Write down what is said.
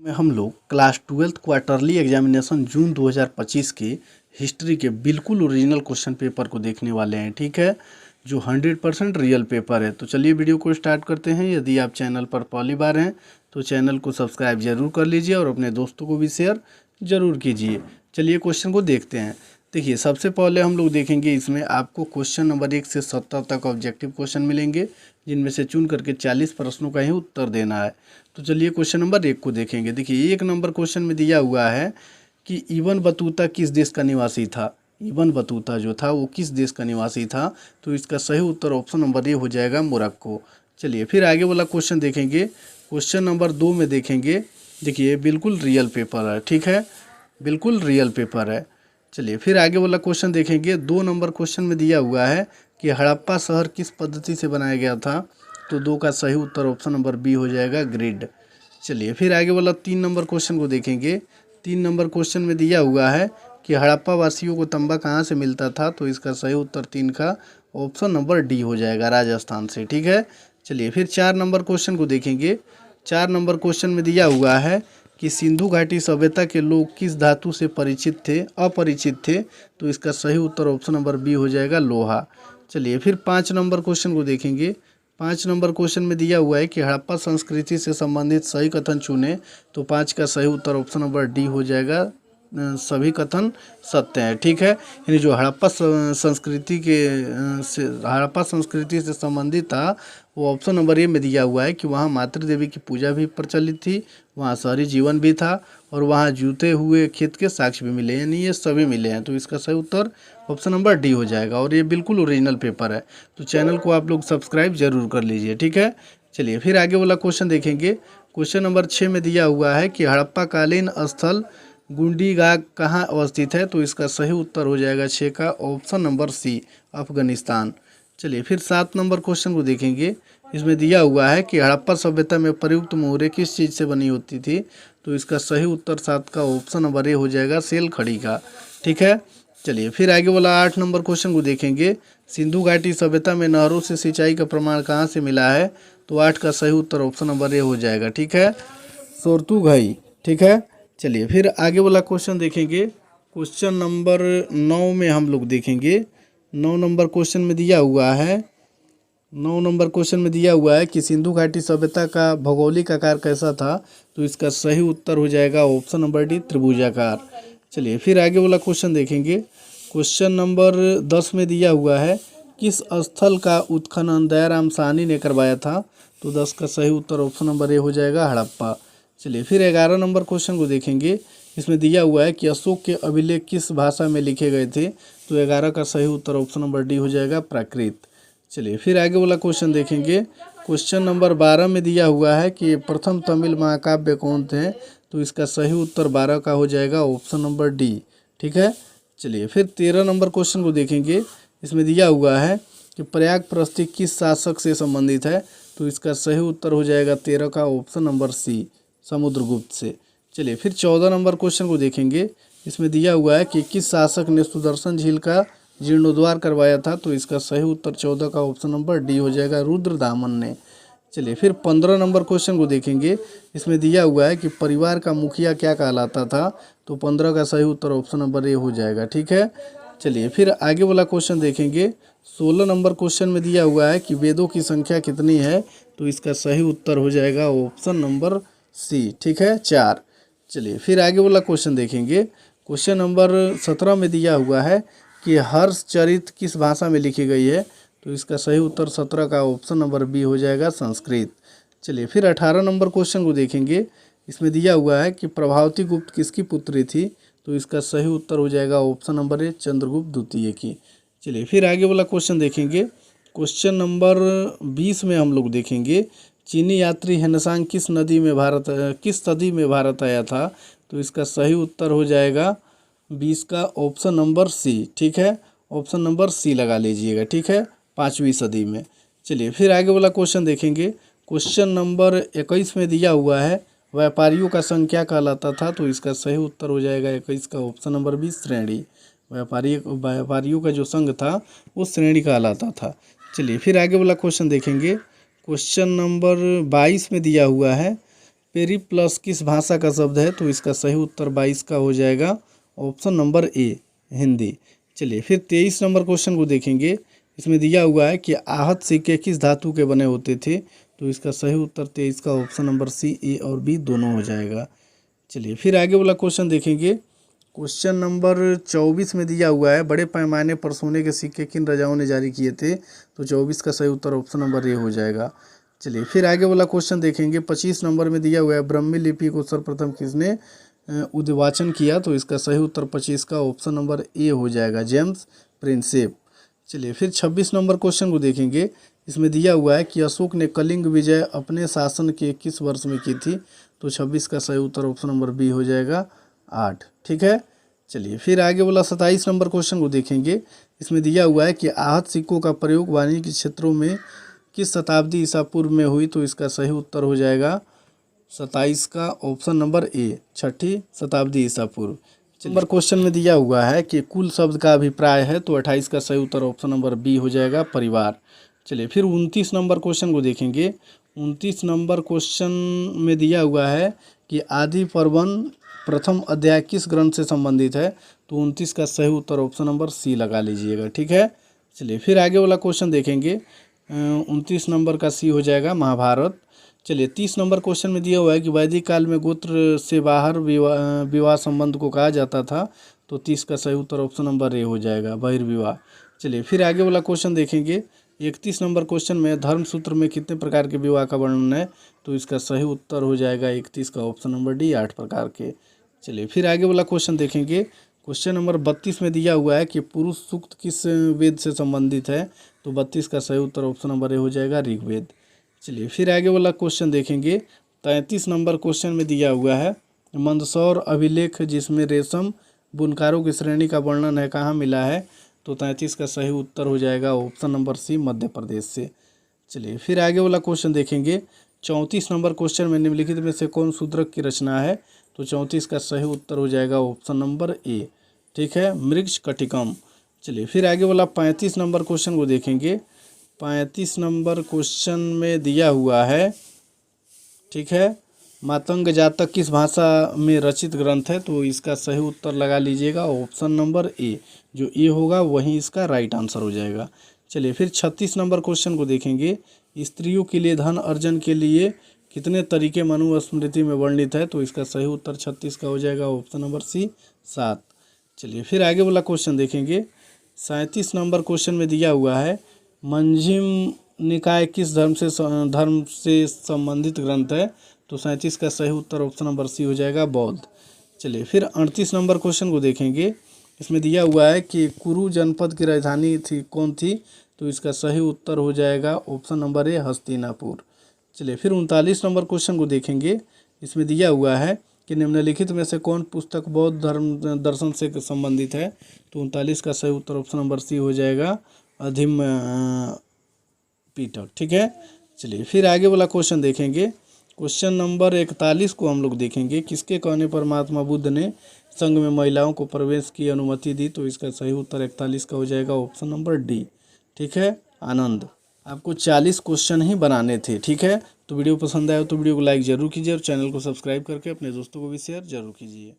में हम लोग क्लास 12th क्वार्टरली एग्जामिनेशन जून 2025 के हिस्ट्री के बिल्कुल ओरिजिनल क्वेश्चन पेपर को देखने वाले हैं। ठीक है, जो 100% रियल पेपर है। तो चलिए वीडियो को स्टार्ट करते हैं। यदि आप चैनल पर पहली बार हैं तो चैनल को सब्सक्राइब जरूर कर लीजिए और अपने दोस्तों को भी शेयर जरूर कीजिए। चलिए क्वेश्चन को देखते हैं। देखिए, सबसे पहले हम लोग देखेंगे, इसमें आपको क्वेश्चन नंबर 1 से 70 तक ऑब्जेक्टिव क्वेश्चन मिलेंगे, जिनमें से चुन करके 40 प्रश्नों का ही उत्तर देना है। तो चलिए क्वेश्चन नंबर 1 को देखेंगे। देखिए, 1 नंबर क्वेश्चन में दिया हुआ है कि इबन बतूता किस देश का निवासी था। इबन बतूता जो था वो किस देश का निवासी था। तो इसका सही उत्तर ऑप्शन नंबर ए हो जाएगा, मोरक्को। चलिए फिर आगे वाला क्वेश्चन देखेंगे। क्वेश्चन नंबर 2 में देखेंगे। देखिए, बिल्कुल रियल पेपर है। ठीक है, बिल्कुल रियल पेपर है। चलिए फिर आगे वाला क्वेश्चन देखेंगे। 2 नंबर क्वेश्चन में दिया हुआ है कि हड़प्पा शहर किस पद्धति से बनाया गया था। तो 2 का सही उत्तर ऑप्शन नंबर बी हो जाएगा, ग्रिड। चलिए फिर आगे वाला 3 नंबर क्वेश्चन को देखेंगे। 3 नंबर क्वेश्चन में दिया हुआ है कि हड़प्पा वासियों को तांबा कहाँ से मिलता था। तो इसका सही उत्तर 3 का ऑप्शन नंबर डी हो जाएगा, राजस्थान से। ठीक है, चलिए फिर 4 नंबर क्वेश्चन को देखेंगे। 4 नंबर क्वेश्चन में दिया हुआ है कि सिंधु घाटी सभ्यता के लोग किस धातु से अपरिचित थे। तो इसका सही उत्तर ऑप्शन नंबर बी हो जाएगा, लोहा। चलिए फिर 5 नंबर क्वेश्चन को देखेंगे। 5 नंबर क्वेश्चन में दिया हुआ है कि हड़प्पा संस्कृति से संबंधित सही कथन चुने। तो 5 का सही उत्तर ऑप्शन नंबर डी हो जाएगा, सभी कथन सत्य है। ठीक है, यानी जो हड़प्पा संस्कृति से संबंधित था वो ऑप्शन नंबर ए में दिया हुआ है कि वहाँ मातृ देवी की पूजा भी प्रचलित थी, वहाँ शहरी जीवन भी था और वहाँ जूते हुए खेत के साक्ष्य भी मिले, यानी ये सभी मिले हैं। तो इसका सही उत्तर ऑप्शन नंबर डी हो जाएगा और ये बिल्कुल ओरिजिनल पेपर है। तो चैनल को आप लोग सब्सक्राइब जरूर कर लीजिए। ठीक है, चलिए फिर आगे वाला क्वेश्चन देखेंगे। क्वेश्चन नंबर 6 में दिया हुआ है कि हड़प्पा कालीन स्थल गुंडीगाग कहाँ अवस्थित है। तो इसका सही उत्तर हो जाएगा 6 का ऑप्शन नंबर सी, अफगानिस्तान। चलिए फिर 7 नंबर क्वेश्चन को देखेंगे। इसमें दिया हुआ है कि हड़प्पा सभ्यता में प्रयुक्त मोहरें किस चीज़ से बनी होती थी। तो इसका सही उत्तर 7 का ऑप्शन नंबर ए हो जाएगा, सेल खड़ी का। ठीक है, चलिए फिर आगे वाला 8 नंबर क्वेश्चन को देखेंगे। सिंधु घाटी सभ्यता में नहरों से सिंचाई का प्रमाण कहाँ से मिला है। तो 8 का सही उत्तर ऑप्शन नंबर ए हो जाएगा। ठीक है, सोरतुघई। ठीक है, चलिए फिर आगे वाला क्वेश्चन देखेंगे। क्वेश्चन नंबर 9 में हम लोग देखेंगे। 9 नंबर क्वेश्चन में दिया हुआ है 9 नंबर क्वेश्चन में दिया हुआ है कि सिंधु घाटी सभ्यता का भौगोलिक आकार कैसा था। तो इसका सही उत्तर हो जाएगा ऑप्शन नंबर डी, त्रिभुजाकार। चलिए फिर आगे वाला क्वेश्चन देखेंगे। क्वेश्चन नंबर 10 में दिया हुआ है किस स्थल का उत्खनन दयाराम साहनी ने करवाया था। तो 10 का सही उत्तर ऑप्शन नंबर ए हो जाएगा, हड़प्पा। चलिए फिर 11 नंबर क्वेश्चन को देखेंगे। इसमें दिया हुआ है कि अशोक के अभिलेख किस भाषा में लिखे गए थे। तो 11 का सही उत्तर ऑप्शन नंबर डी हो जाएगा, प्राकृत। चलिए फिर आगे वाला क्वेश्चन देखेंगे। क्वेश्चन नंबर 12 में दिया हुआ है कि प्रथम तमिल महाकाव्य कौन थे। तो इसका सही उत्तर 12 का हो जाएगा, ऑप्शन नंबर डी। ठीक है, चलिए फिर 13 नंबर क्वेश्चन को देखेंगे। इसमें दिया हुआ है कि प्रयाग प्रस्ती किस शासक से संबंधित है। तो इसका सही उत्तर हो जाएगा 13 का ऑप्शन नंबर सी, समुद्रगुप्त से। चलिए फिर 14 नंबर क्वेश्चन को देखेंगे। इसमें दिया हुआ है कि किस शासक ने सुदर्शन झील का जीर्णोद्धार करवाया था। तो इसका सही उत्तर 14 का ऑप्शन नंबर डी हो जाएगा, रुद्रदामन ने। चलिए फिर 15 नंबर क्वेश्चन को देखेंगे। इसमें दिया हुआ है कि परिवार का मुखिया क्या कहलाता था। तो 15 का सही उत्तर ऑप्शन नंबर ए हो जाएगा। ठीक है, चलिए फिर आगे वाला क्वेश्चन देखेंगे। 16 नंबर क्वेश्चन में दिया हुआ है कि वेदों की संख्या कितनी है। तो इसका सही उत्तर हो जाएगा ऑप्शन नंबर सी। ठीक है, 4। चलिए फिर आगे वाला क्वेश्चन देखेंगे। क्वेश्चन नंबर 17 में दिया हुआ है कि हर्षचरित किस भाषा में लिखी गई है। तो इसका सही उत्तर 17 का ऑप्शन नंबर बी हो जाएगा, संस्कृत। चलिए फिर 18 नंबर क्वेश्चन को देखेंगे। इसमें दिया हुआ है कि प्रभावती गुप्त किसकी पुत्री थी। तो इसका सही उत्तर हो जाएगा ऑप्शन नंबर ए, चंद्रगुप्त द्वितीय की। चलिए फिर आगे वाला क्वेश्चन देखेंगे। क्वेश्चन नंबर 20 में हम लोग देखेंगे, चीनी यात्री हेनसांग किस सदी में भारत आया था। तो इसका सही उत्तर हो जाएगा 20 का ऑप्शन नंबर सी। ठीक है, ऑप्शन नंबर सी लगा लीजिएगा। ठीक है, 5वीं सदी में। चलिए फिर आगे वाला क्वेश्चन देखेंगे। क्वेश्चन नंबर 21 में दिया हुआ है व्यापारियों का संघ क्या कहलाता था। तो इसका सही उत्तर हो जाएगा 21 का ऑप्शन नंबर बी, श्रेणी। व्यापारियों का जो संघ था वो श्रेणी कहलाता था। चलिए फिर आगे वाला क्वेश्चन देखेंगे। क्वेश्चन नंबर 22 में दिया हुआ है पेरिप्लस किस भाषा का शब्द है? तो इसका सही उत्तर 22 का हो जाएगा ऑप्शन नंबर ए, हिंदी। चलिए फिर 23 नंबर क्वेश्चन को देखेंगे। इसमें दिया हुआ है कि आहत सिक्के किस धातु के बने होते थे? तो इसका सही उत्तर 23 का ऑप्शन नंबर सी, ए और बी दोनों हो जाएगा। चलिए फिर आगे वाला क्वेश्चन देखेंगे। क्वेश्चन नंबर 24 में दिया हुआ है, बड़े पैमाने पर सोने के सिक्के किन राजाओं ने जारी किए थे? तो 24 का सही उत्तर ऑप्शन नंबर ए हो जाएगा। चलिए फिर आगे वाला क्वेश्चन देखेंगे। 25 नंबर में दिया हुआ है, ब्राह्मी लिपि को सर्वप्रथम किसने उद्वाचन किया? तो इसका सही उत्तर 25 का ऑप्शन नंबर ए हो जाएगा, जेम्स प्रिंसेप। चलिए फिर 26 नंबर क्वेश्चन को देखेंगे। इसमें दिया हुआ है कि अशोक ने कलिंग विजय अपने शासन के किस वर्ष में की थी? तो 26 का सही उत्तर ऑप्शन नंबर बी हो जाएगा, 8। ठीक है। चलिए फिर आगे वाला 27 नंबर क्वेश्चन को देखेंगे। इसमें दिया हुआ है कि आहत सिक्कों का प्रयोग वाणिज्य क्षेत्रों में किस शताब्दी ईसा पूर्व में हुई? तो इसका सही उत्तर हो जाएगा 27 का ऑप्शन नंबर ए, 6ठी शताब्दी ईसा पूर्व। नंबर क्वेश्चन में दिया हुआ है कि कुल शब्द का अभिप्राय है? तो 28 का सही उत्तर ऑप्शन नंबर बी हो जाएगा, परिवार। चलिए फिर 29 नंबर क्वेश्चन को देखेंगे। 29 नंबर क्वेश्चन में दिया हुआ है कि आदि पर्वन प्रथम अध्याय किस ग्रंथ से संबंधित है? तो 29 का सही उत्तर ऑप्शन नंबर सी लगा लीजिएगा। ठीक है। चलिए फिर आगे वाला क्वेश्चन देखेंगे। 29 नंबर का सी हो जाएगा, महाभारत। चलिए 30 नंबर क्वेश्चन में दिया हुआ है कि वैदिक काल में गोत्र से बाहर विवाह संबंध को कहा जाता था। तो 30 का सही उत्तर ऑप्शन नंबर ए हो जाएगा, बहिर्विवाह। चलिए फिर आगे वाला क्वेश्चन देखेंगे। 31 नंबर क्वेश्चन में धर्मसूत्र में कितने प्रकार के विवाह का वर्णन है? तो इसका सही उत्तर हो जाएगा 31 का ऑप्शन नंबर डी, 8 प्रकार के। चलिए फिर आगे वाला क्वेश्चन देखेंगे। क्वेश्चन नंबर 32 में दिया हुआ है कि पुरुष सूक्त किस वेद से संबंधित है? तो 32 का सही उत्तर ऑप्शन नंबर ए हो जाएगा, ऋग्वेद। चलिए फिर आगे वाला क्वेश्चन देखेंगे। 33 नंबर क्वेश्चन में दिया हुआ है, मंदसौर अभिलेख जिसमें रेशम बुनकारों की श्रेणी का वर्णन है, कहाँ मिला है? तो 33 का सही उत्तर हो जाएगा option number C, Madhya Pradesh से। चलिए फिर आगे वाला क्वेश्चन देखेंगे। 34 नंबर क्वेश्चन में निम्नलिखित में से कौन शूद्रक की रचना है? तो 34 का सही उत्तर हो जाएगा ऑप्शन नंबर ए। ठीक है, मृक्ष कटिकम। चलिए फिर आगे वाला 35 नंबर क्वेश्चन को देखेंगे। 35 नंबर क्वेश्चन में दिया हुआ है, ठीक है, मातंग जातक किस भाषा में रचित ग्रंथ है? तो इसका सही उत्तर लगा लीजिएगा ऑप्शन नंबर ए, जो ए होगा वही इसका राइट आंसर हो जाएगा। चलिए फिर 36 नंबर क्वेश्चन को देखेंगे। स्त्रियों के लिए धन अर्जन के लिए कितने तरीके मनुस्मृति में वर्णित है? तो इसका सही उत्तर 36 का हो जाएगा ऑप्शन नंबर सी, 7। चलिए फिर आगे वाला क्वेश्चन देखेंगे। 37 नंबर क्वेश्चन में दिया हुआ है, मंजिम निकाय किस धर्म से संबंधित ग्रंथ है? तो 37 का सही उत्तर ऑप्शन नंबर सी हो जाएगा, बौद्ध। चलिए फिर 38 नंबर क्वेश्चन को देखेंगे। इसमें दिया हुआ है कि कुरु जनपद की राजधानी कौन थी? तो इसका सही उत्तर हो जाएगा ऑप्शन नंबर ए, हस्तिनापुर। चलिए फिर 39 नंबर क्वेश्चन को देखेंगे। इसमें दिया हुआ है कि निम्नलिखित में से कौन पुस्तक बौद्ध धर्म दर्शन से संबंधित है? तो 39 का सही उत्तर ऑप्शन नंबर सी हो जाएगा, अधिम पीटक। ठीक है। चलिए फिर आगे वाला क्वेश्चन देखेंगे। क्वेश्चन नंबर 41 को हम लोग देखेंगे। किसके कहने पर महात्मा बुद्ध ने संघ में महिलाओं को प्रवेश की अनुमति दी? तो इसका सही उत्तर 41 का हो जाएगा ऑप्शन नंबर डी। ठीक है, आनंद। आपको 40 क्वेश्चन ही बनाने थे। ठीक है, तो वीडियो पसंद आया तो वीडियो को लाइक जरूर कीजिए और चैनल को सब्सक्राइब करके अपने दोस्तों को भी शेयर जरूर कीजिए।